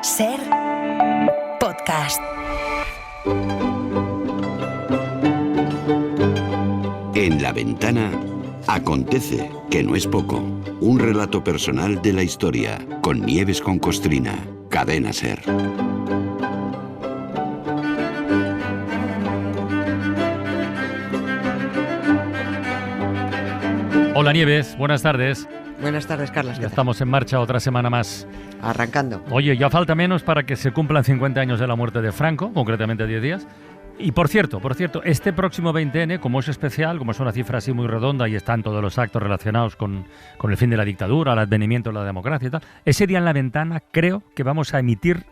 Ser podcast. En La Ventana acontece, que no es poco, un relato personal de la historia, con Nieves con Costrina, Cadena Ser. Hola Nieves, buenas tardes. Buenas tardes, Carlos. Ya estamos en marcha otra semana más. Arrancando. Oye, ya falta menos para que se cumplan 50 años de la muerte de Franco, concretamente 10 días. Y por cierto, este próximo 20N, como es especial, como es una cifra así muy redonda y están todos los actos relacionados con el fin de la dictadura, el advenimiento de la democracia y tal, ese día en La Ventana creo que vamos a emitir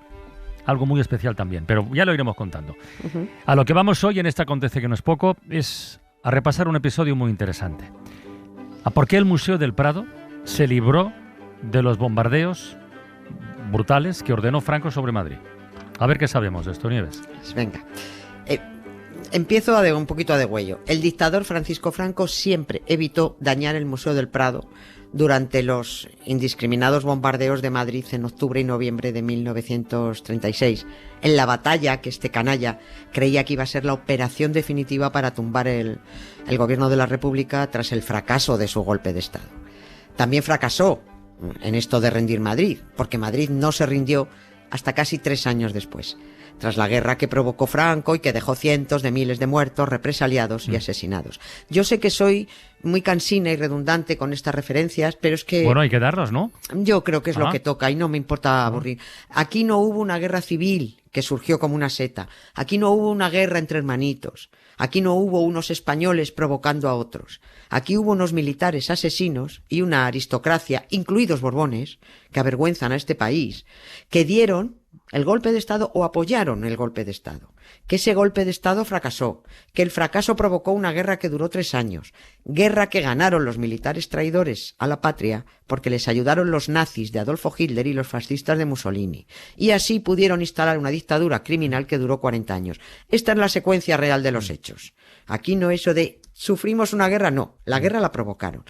algo muy especial también, pero ya lo iremos contando. Uh-huh. A lo que vamos hoy en este Acontece que no es poco es a repasar un episodio muy interesante. ¿A por qué el Museo del Prado se libró de los bombardeos brutales que ordenó Franco sobre Madrid? A ver qué sabemos de esto, Nieves. Pues venga. Empiezo un poquito a degüello. El dictador Francisco Franco siempre evitó dañar el Museo del Prado durante los indiscriminados bombardeos de Madrid en octubre y noviembre de 1936, en la batalla que este canalla creía que iba a ser la operación definitiva para tumbar el gobierno de la República tras el fracaso de su golpe de Estado. También fracasó en esto de rendir Madrid, porque Madrid no se rindió hasta casi 3 años después, tras la guerra que provocó Franco y que dejó cientos de miles de muertos, represaliados y asesinados. Yo sé que soy muy cansina y redundante con estas referencias, pero es que... Bueno, hay que darlas, ¿no? Yo creo que es lo que toca y no me importa aburrir. Aquí no hubo una guerra civil que surgió como una seta. Aquí no hubo una guerra entre hermanitos. Aquí no hubo unos españoles provocando a otros. Aquí hubo unos militares asesinos y una aristocracia, incluidos Borbones, que avergüenzan a este país, que dieron el golpe de Estado o apoyaron el golpe de Estado. Que ese golpe de Estado fracasó, que el fracaso provocó una guerra que duró 3 años, guerra que ganaron los militares traidores a la patria porque les ayudaron los nazis de Adolfo Hitler y los fascistas de Mussolini, y así pudieron instalar una dictadura criminal que duró 40 años. Esta es la secuencia real de los hechos. Aquí no eso de sufrimos una guerra, no, la guerra la provocaron.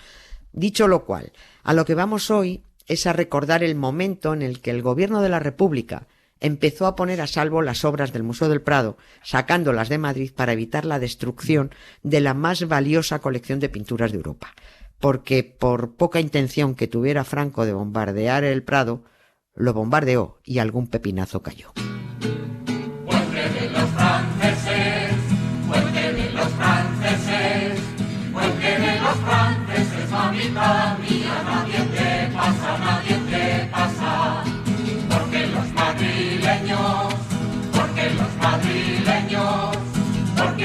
Dicho lo cual, a lo que vamos hoy es a recordar el momento en el que el gobierno de la República empezó a poner a salvo las obras del Museo del Prado, sacándolas de Madrid para evitar la destrucción de la más valiosa colección de pinturas de Europa. Porque por poca intención que tuviera Franco de bombardear el Prado, lo bombardeó y algún pepinazo cayó. Mamita mía, nadie te pasa, nadie te pasa. Porque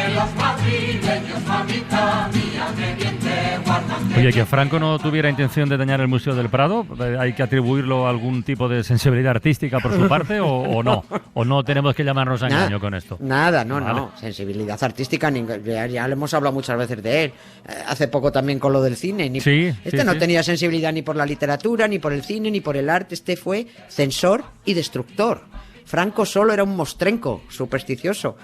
los madrileños, mamita mía, que bien te guardas. Oye, que Franco no tuviera intención de dañar el Museo del Prado, ¿hay que atribuirlo a algún tipo de sensibilidad artística por su parte o no? ¿O no tenemos que llamarnos a engaño con esto? Nada, no. Sensibilidad artística, ya lo hemos hablado muchas veces de él. Hace poco también con lo del cine. No tenía sensibilidad ni por la literatura, ni por el cine, ni por el arte. Este fue censor y destructor. Franco solo era un mostrenco supersticioso.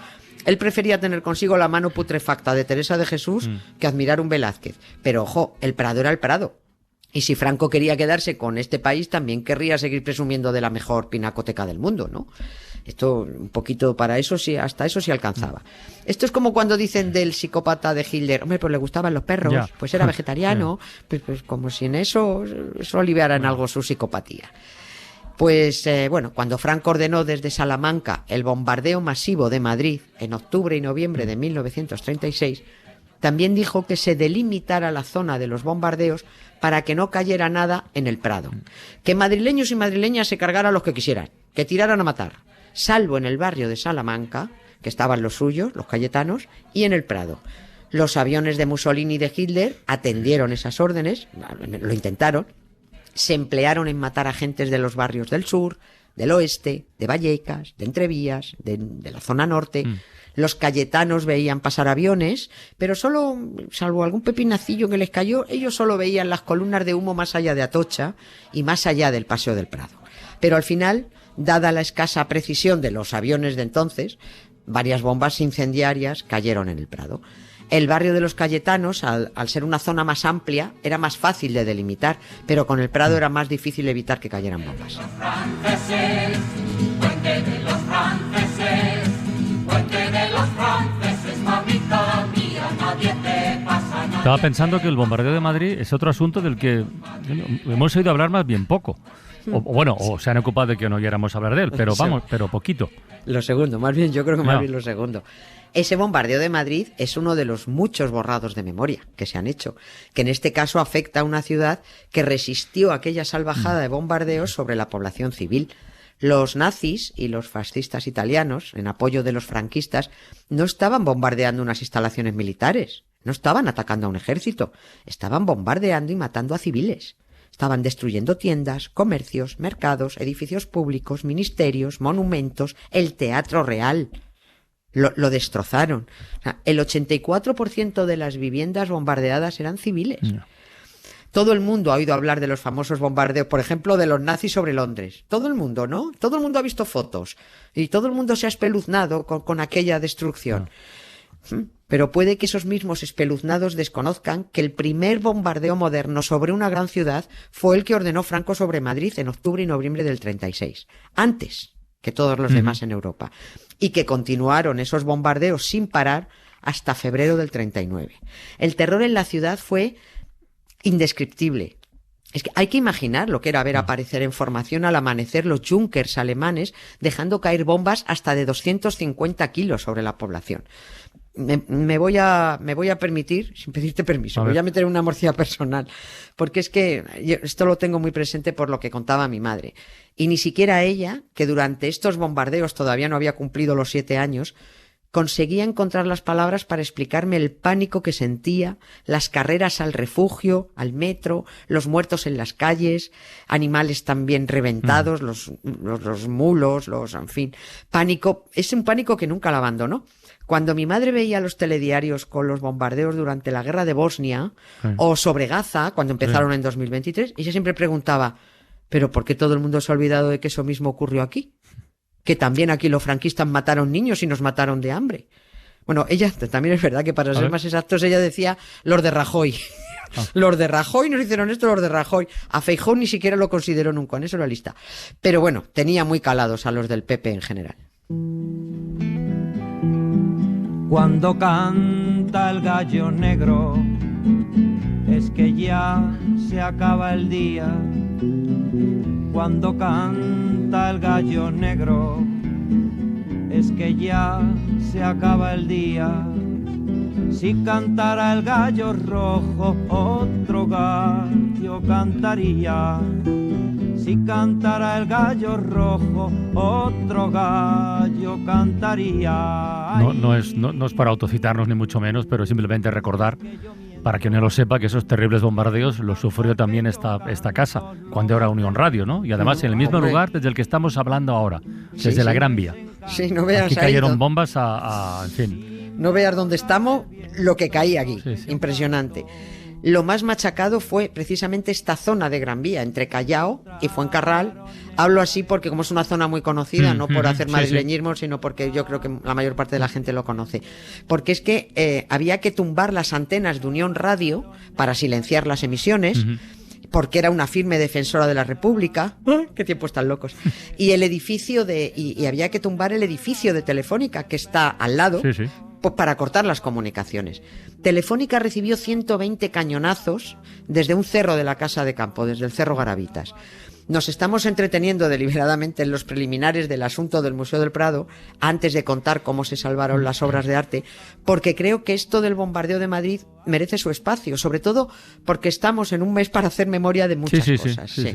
Él prefería tener consigo la mano putrefacta de Teresa de Jesús que admirar un Velázquez. Pero ojo, el Prado era el Prado. Y si Franco quería quedarse con este país, también querría seguir presumiendo de la mejor pinacoteca del mundo, ¿no? Esto, un poquito para eso sí, hasta eso sí alcanzaba. Esto es como cuando dicen del psicópata de Hitler, hombre, pues le gustaban los perros, pues era vegetariano, pues como si en eso aliviara en algo su psicopatía. Pues cuando Franco ordenó desde Salamanca el bombardeo masivo de Madrid en octubre y noviembre de 1936, también dijo que se delimitara la zona de los bombardeos para que no cayera nada en el Prado. Que madrileños y madrileñas se cargaran los que quisieran, que tiraran a matar, salvo en el barrio de Salamanca, que estaban los suyos, los cayetanos, y en el Prado. Los aviones de Mussolini y de Hitler atendieron esas órdenes, lo intentaron, se emplearon en matar agentes de los barrios del sur, del oeste, de Vallecas, de Entrevías, de la zona norte. Los cayetanos veían pasar aviones, pero solo, salvo algún pepinacillo que les cayó, ellos solo veían las columnas de humo más allá de Atocha y más allá del Paseo del Prado. Pero al final, dada la escasa precisión de los aviones de entonces, varias bombas incendiarias cayeron en el Prado. El barrio de los Cayetanos, al ser una zona más amplia, era más fácil de delimitar, pero con el Prado era más difícil evitar que cayeran bombas. Los franceses, puente de los franceses, puente de los franceses, mamita mía, nadie te pasa nada. Estaba pensando que el bombardeo de Madrid es otro asunto del que hemos oído hablar más bien poco. O se han ocupado de que no oyéramos hablar de él, pero pero poquito. Lo segundo, más bien, yo creo que más bien lo segundo. Ese bombardeo de Madrid es uno de los muchos borrados de memoria que se han hecho, que en este caso afecta a una ciudad que resistió aquella salvajada de bombardeos sobre la población civil. Los nazis y los fascistas italianos, en apoyo de los franquistas, no estaban bombardeando unas instalaciones militares, no estaban atacando a un ejército, estaban bombardeando y matando a civiles. Estaban destruyendo tiendas, comercios, mercados, edificios públicos, ministerios, monumentos, el Teatro Real. Lo destrozaron. O sea, el 84% de las viviendas bombardeadas eran civiles. No. Todo el mundo ha oído hablar de los famosos bombardeos, por ejemplo, de los nazis sobre Londres. Todo el mundo, ¿no? Todo el mundo ha visto fotos. Y todo el mundo se ha espeluznado con aquella destrucción. No. Pero puede que esos mismos espeluznados desconozcan que el primer bombardeo moderno sobre una gran ciudad fue el que ordenó Franco sobre Madrid en octubre y noviembre del 36. Antes que todos los demás en Europa. Y que continuaron esos bombardeos sin parar hasta febrero del 39. El terror en la ciudad fue indescriptible. Es que hay que imaginar lo que era ver aparecer en formación al amanecer los Junkers alemanes dejando caer bombas hasta de 250 kilos sobre la población. Me voy a permitir, sin pedirte permiso, voy a meter una morcilla personal, porque es que esto lo tengo muy presente por lo que contaba mi madre. Y ni siquiera ella, que durante estos bombardeos todavía no había cumplido los 7 años, conseguía encontrar las palabras para explicarme el pánico que sentía, las carreras al refugio, al metro, los muertos en las calles, animales también reventados, los mulos, en fin, pánico. Es un pánico que nunca la abandonó. Cuando mi madre veía los telediarios con los bombardeos durante la guerra de Bosnia o sobre Gaza, cuando empezaron en 2023, ella siempre preguntaba, ¿pero por qué todo el mundo se ha olvidado de que eso mismo ocurrió aquí? Que también aquí los franquistas mataron niños y nos mataron de hambre. Bueno, ella también es verdad que para ser más exactos, ella decía los de Rajoy. Los de Rajoy nos hicieron esto, los de Rajoy. A Feijóo ni siquiera lo consideró nunca, en eso la lista. Pero bueno, tenía muy calados a los del PP en general. Cuando canta el gallo negro, es que ya se acaba el día. Cuando canta el gallo negro, es que ya se acaba el día. Si cantara el gallo rojo, otro gallo cantaría. Si cantara el gallo rojo, otro gallo cantaría. No es para autocitarnos ni mucho menos, pero simplemente recordar, para quien no lo sepa, que esos terribles bombardeos los sufrió también esta casa, cuando era Unión Radio, ¿no? Y además en el mismo lugar desde el que estamos hablando ahora, desde la Gran Vía. Sí, no veas. Aquí cayeron bombas en fin. No veas dónde estamos, lo que caía aquí. Sí. Impresionante. Lo más machacado fue precisamente esta zona de Gran Vía, entre Callao y Fuencarral. Hablo así porque como es una zona muy conocida, no por hacer madrileñismo, sino porque yo creo que la mayor parte de la gente lo conoce. Porque es que había que tumbar las antenas de Unión Radio para silenciar las emisiones, porque era una firme defensora de la República. ¡Qué tiempos tan locos! Y el edificio y había que tumbar el edificio de Telefónica, que está al lado, para cortar las comunicaciones. Telefónica recibió 120 cañonazos desde un cerro de la Casa de Campo, desde el Cerro Garavitas. Nos estamos entreteniendo deliberadamente en los preliminares del asunto del Museo del Prado, antes de contar cómo se salvaron las obras de arte, porque creo que esto del bombardeo de Madrid merece su espacio, sobre todo porque estamos en un mes para hacer memoria de muchas cosas. Sí.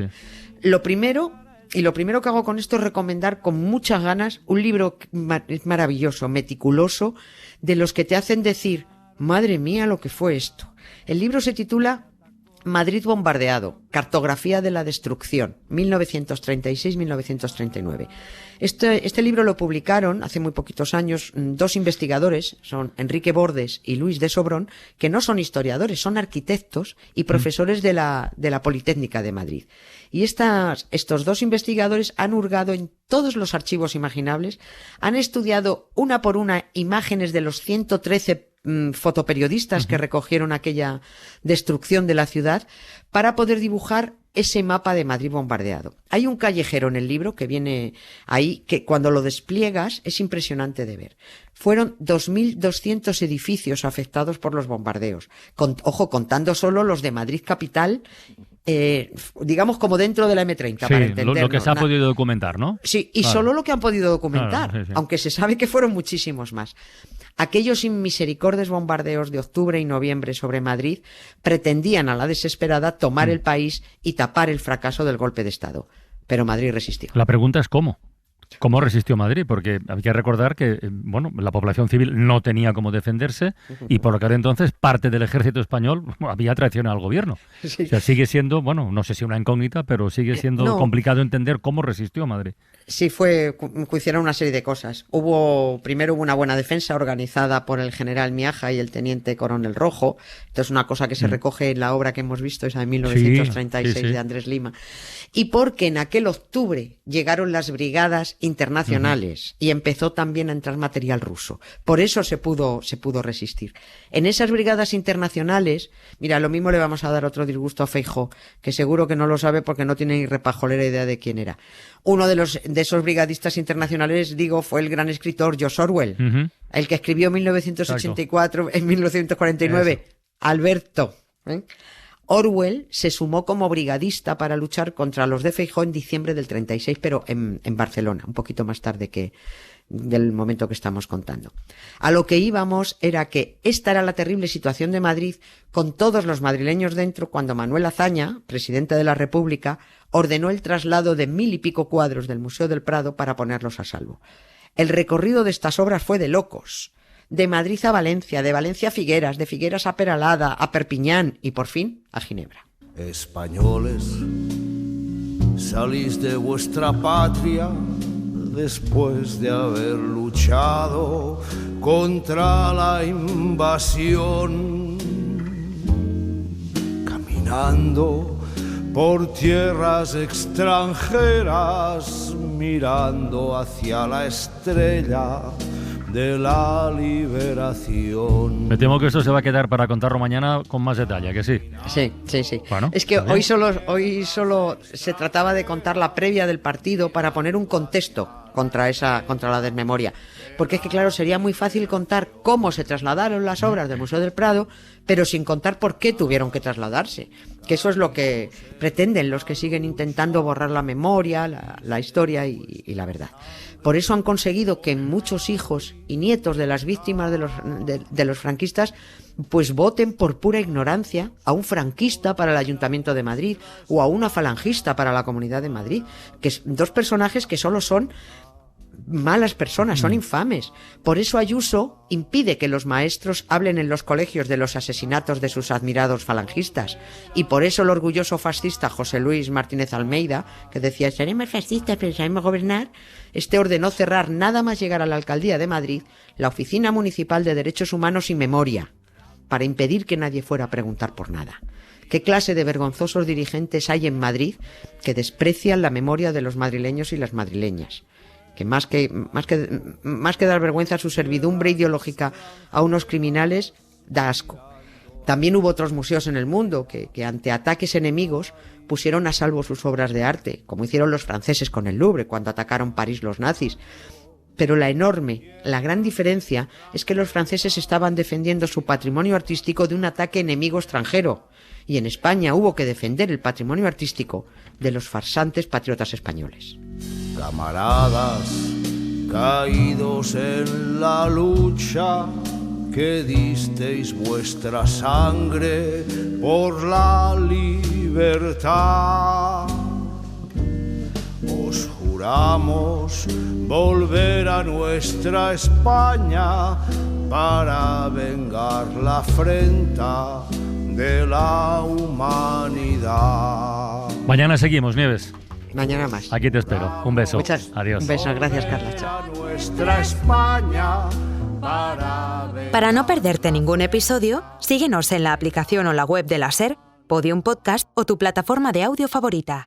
Lo primero que hago con esto es recomendar con muchas ganas un libro maravilloso, meticuloso, de los que te hacen decir, madre mía lo que fue esto. El libro se titula Madrid bombardeado, cartografía de la destrucción, 1936-1939. Este libro lo publicaron hace muy poquitos años 2 investigadores, son Enrique Bordes y Luis de Sobrón, que no son historiadores, son arquitectos y profesores de la Politécnica de Madrid. Y estos 2 investigadores han hurgado en todos los archivos imaginables, han estudiado una por una imágenes de los 113 fotoperiodistas que recogieron aquella destrucción de la ciudad para poder dibujar ese mapa de Madrid bombardeado. Hay un callejero en el libro que viene ahí, que cuando lo despliegas es impresionante de ver. Fueron 2.200 edificios afectados por los bombardeos. Contando solo los de Madrid capital, digamos como dentro de la M30, sí, para entendernos. Lo que se ha podido documentar, ¿no? Sí, y solo lo que han podido documentar, claro, sí. aunque se sabe que fueron muchísimos más. Aquellos inmisericordes bombardeos de octubre y noviembre sobre Madrid pretendían a la desesperada tomar el país y tapar el fracaso del golpe de Estado. Pero Madrid resistió. La pregunta es ¿cómo? ¿Cómo resistió Madrid? Porque hay que recordar que la población civil no tenía cómo defenderse y por lo que era entonces parte del ejército español había traicionado al gobierno. Sí. O sea, sigue siendo, no sé si una incógnita, pero sigue siendo complicado entender cómo resistió Madrid. Sí, hicieron una serie de cosas. Primero hubo una buena defensa organizada por el general Miaja y el teniente coronel Rojo. Esto es una cosa que se recoge en la obra que hemos visto, esa de 1936 de Andrés Lima. Y porque en aquel octubre llegaron las brigadas internacionales y empezó también a entrar material ruso. Por eso se pudo resistir. En esas brigadas internacionales, mira, lo mismo le vamos a dar otro disgusto a Feijóo, que seguro que no lo sabe porque no tiene ni repajolera idea de quién era. Uno de esos brigadistas internacionales, fue el gran escritor George Orwell, el que escribió 1984, en 1949, eso. Alberto. Orwell se sumó como brigadista para luchar contra los de Feijóo en diciembre del 36, pero en Barcelona, un poquito más tarde que del momento que estamos contando. A lo que íbamos era que esta era la terrible situación de Madrid, con todos los madrileños dentro, cuando Manuel Azaña, presidente de la República, ordenó el traslado de 1.000 y pico cuadros del Museo del Prado para ponerlos a salvo. El recorrido de estas obras fue de locos. De Madrid a Valencia, de Valencia a Figueras, de Figueras a Peralada, a Perpiñán y por fin a Ginebra. Españoles, salís de vuestra patria después de haber luchado contra la invasión, caminando por tierras extranjeras, mirando hacia la estrella de la liberación. Me temo que eso se va a quedar para contarlo mañana con más detalle, ¿que sí? Sí. Bueno, es que hoy solo se trataba de contar la previa del partido para poner un contexto contra la desmemoria. Porque es que, claro, sería muy fácil contar cómo se trasladaron las obras del Museo del Prado, pero sin contar por qué tuvieron que trasladarse. Que eso es lo que pretenden los que siguen intentando borrar la memoria, la historia y la verdad. Por eso han conseguido que muchos hijos y nietos de las víctimas de los franquistas pues voten por pura ignorancia a un franquista para el Ayuntamiento de Madrid o a una falangista para la Comunidad de Madrid, que son dos personajes que solo son malas personas, son infames. Por eso Ayuso impide que los maestros hablen en los colegios de los asesinatos de sus admirados falangistas. Y por eso el orgulloso fascista José Luis Martínez Almeida, que decía, seremos fascistas pero sabemos gobernar, ordenó cerrar nada más llegar a la Alcaldía de Madrid la Oficina Municipal de Derechos Humanos y Memoria, para impedir que nadie fuera a preguntar por nada. ¿Qué clase de vergonzosos dirigentes hay en Madrid que desprecian la memoria de los madrileños y las madrileñas? Que más que dar vergüenza a su servidumbre ideológica a unos criminales, da asco. También hubo otros museos en el mundo que ante ataques enemigos pusieron a salvo sus obras de arte, como hicieron los franceses con el Louvre cuando atacaron París los nazis. Pero la gran diferencia es que los franceses estaban defendiendo su patrimonio artístico de un ataque enemigo extranjero, y en España hubo que defender el patrimonio artístico de los farsantes patriotas españoles. Camaradas caídos en la lucha, que disteis vuestra sangre por la libertad, os juramos volver a nuestra España para vengar la afrenta de la humanidad. Mañana seguimos, Nieves. Mañana más. Aquí te espero. Un beso. Adiós. Un beso. Gracias, Carla. Chao. Nuestra España para no perderte ningún episodio, síguenos en la aplicación o la web de la SER, Podium Podcast o tu plataforma de audio favorita.